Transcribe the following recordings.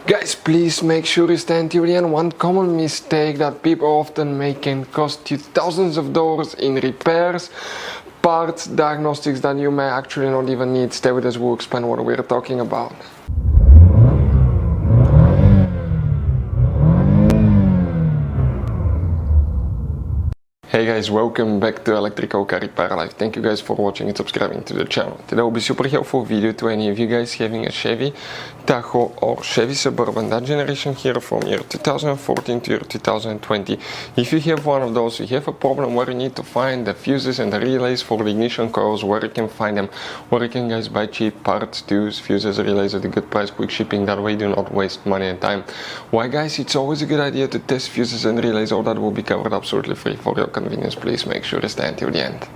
Guys, please make sure you stand till the end. One common mistake that people often make can cost you thousands of dollars in repairs, parts, diagnostics that you may actually not even need. Stay with us, we'll explain what we're talking about. Hey guys, welcome back to Electrical Car Repair Life. Thank you guys for watching and subscribing to the channel. Today will be super helpful video to any of you guys having a Chevy Tahoe or Chevy Suburban, that generation here from year 2014 to year 2020. If you have one of those, you have a problem where you need to find the fuses and the relays for the ignition coils, where you can find them, where you can guys buy cheap parts, tools, fuses, relays at a good price, quick shipping, that way you do not waste money and time. Why guys, it's always a good idea to test fuses and relays, all that will be covered absolutely free for your convenience. Please make sure to stay until the end.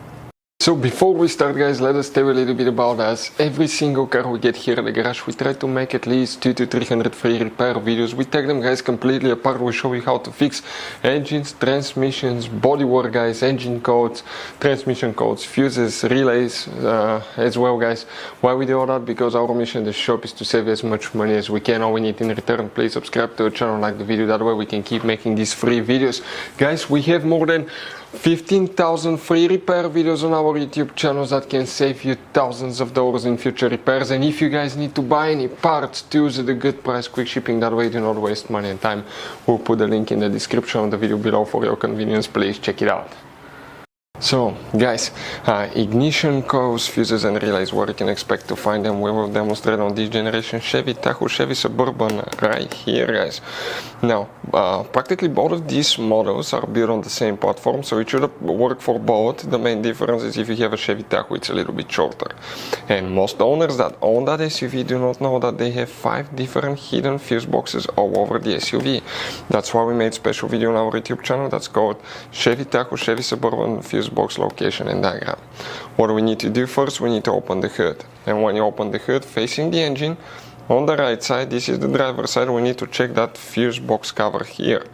So before we start guys, let us tell you a little bit about us. Every single car we get here at the garage, we try to make at least 200 to 300 free repair videos. We take them guys completely apart. We show you how to fix engines, transmissions, bodywork guys, engine codes, transmission codes, fuses, relays as well guys. Why we do all that? Because our mission in the shop is to save as much money as we can. All we need in return, please subscribe to the channel, like the video, that way we can keep making these free videos. Guys, we have more than 15,000 free repair videos on our YouTube channels that can save you thousands of dollars in future repairs. And if you guys need to buy any parts, tools at a good price, quick shipping, that way you do not waste money and time, we'll put the link in the description of the video below for your convenience. Please check it out. So guys, ignition coils, fuses and relays, where you can expect to find them, we will demonstrate on this generation Chevy Tahoe, Chevy Suburban right here guys. Now practically both of these models are built on the same platform, so it should work for both. The main difference is if you have a Chevy Tahoe, it's a little bit shorter, and most owners that own that SUV do not know that they have 5 different hidden fuse boxes all over the SUV. That's why we made a special video on our YouTube channel that's called Chevy Tahoe, Chevy Suburban fuse box location and diagram. What we need to do first, we need to open the hood, and when you open the hood facing the engine on the right side, this is the driver's side, we need to check that fuse box cover here.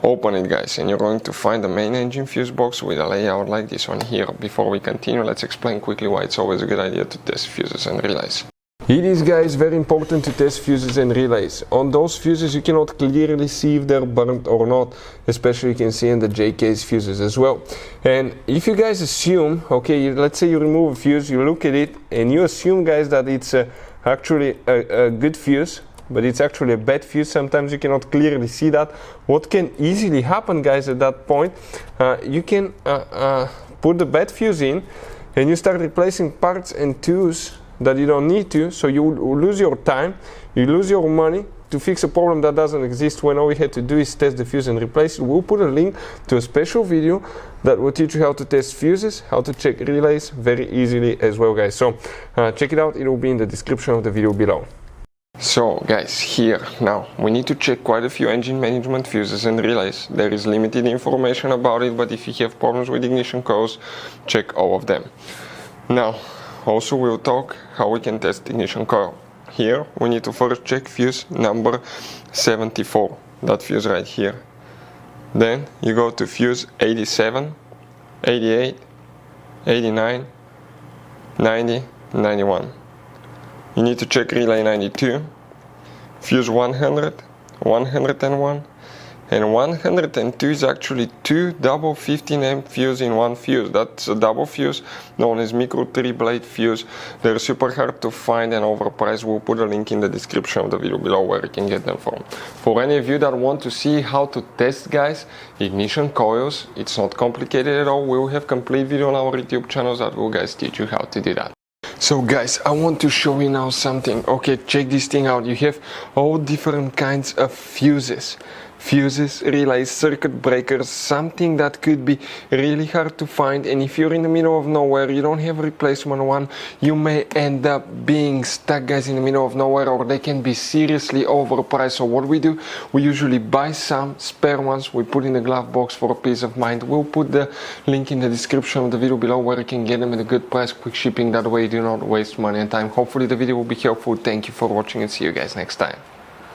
Open it guys, and you're going to find the main engine fuse box with a layout like this one here. Before we continue, let's explain quickly why it's always a good idea to test fuses and relays. It is guys very important to test fuses and relays. On those fuses you cannot clearly see if they're burnt or not, especially you can see in the J-case fuses as well. And if you guys assume, okay, let's say you remove a fuse, you look at it and you assume guys that it's actually a good fuse, but it's actually a bad fuse, sometimes you cannot clearly see that. What can easily happen guys at that point, you can put the bad fuse in and you start replacing parts and tools that you don't need to, so you lose your time, you lose your money to fix a problem that doesn't exist, when all we had to do is test the fuse and replace it. We'll put a link to a special video that will teach you how to test fuses, how to check relays very easily as well guys. So check it out, it will be in the description of the video below. So guys, here now we need to check quite a few engine management fuses and relays. There is limited information about it, but if you have problems with ignition coils, check all of them. Now also we'll talk how we can test ignition coil. Here we need to first check fuse number 74, that fuse right here. Then you go to fuse 87, 88, 89, 90, 91. You need to check relay 92, fuse 100, 101, and 102 is actually 2 double 15 amp fuse in one fuse. That's a double fuse known as micro 3-blade fuse. They're super hard to find and overpriced. We'll put a link in the description of the video below where you can get them from. For any of you that want to see how to test guys ignition coils, it's not complicated at all. We'll have complete video on our YouTube channels that will guys teach you how to do that. So guys, I want to show you now something. Okay, check this thing out. You have all different kinds of fuses, relays, circuit breakers, something that could be really hard to find, and if you're in the middle of nowhere, you don't have a replacement one, you may end up being stuck guys in the middle of nowhere, or they can be seriously overpriced. So what we do, we usually buy some spare ones, we put in the glove box for a peace of mind. We'll put the link in the description of the video below where you can get them at a good price, quick shipping, that way you do not waste money and time. Hopefully the video will be helpful. Thank you for watching and see you guys next time.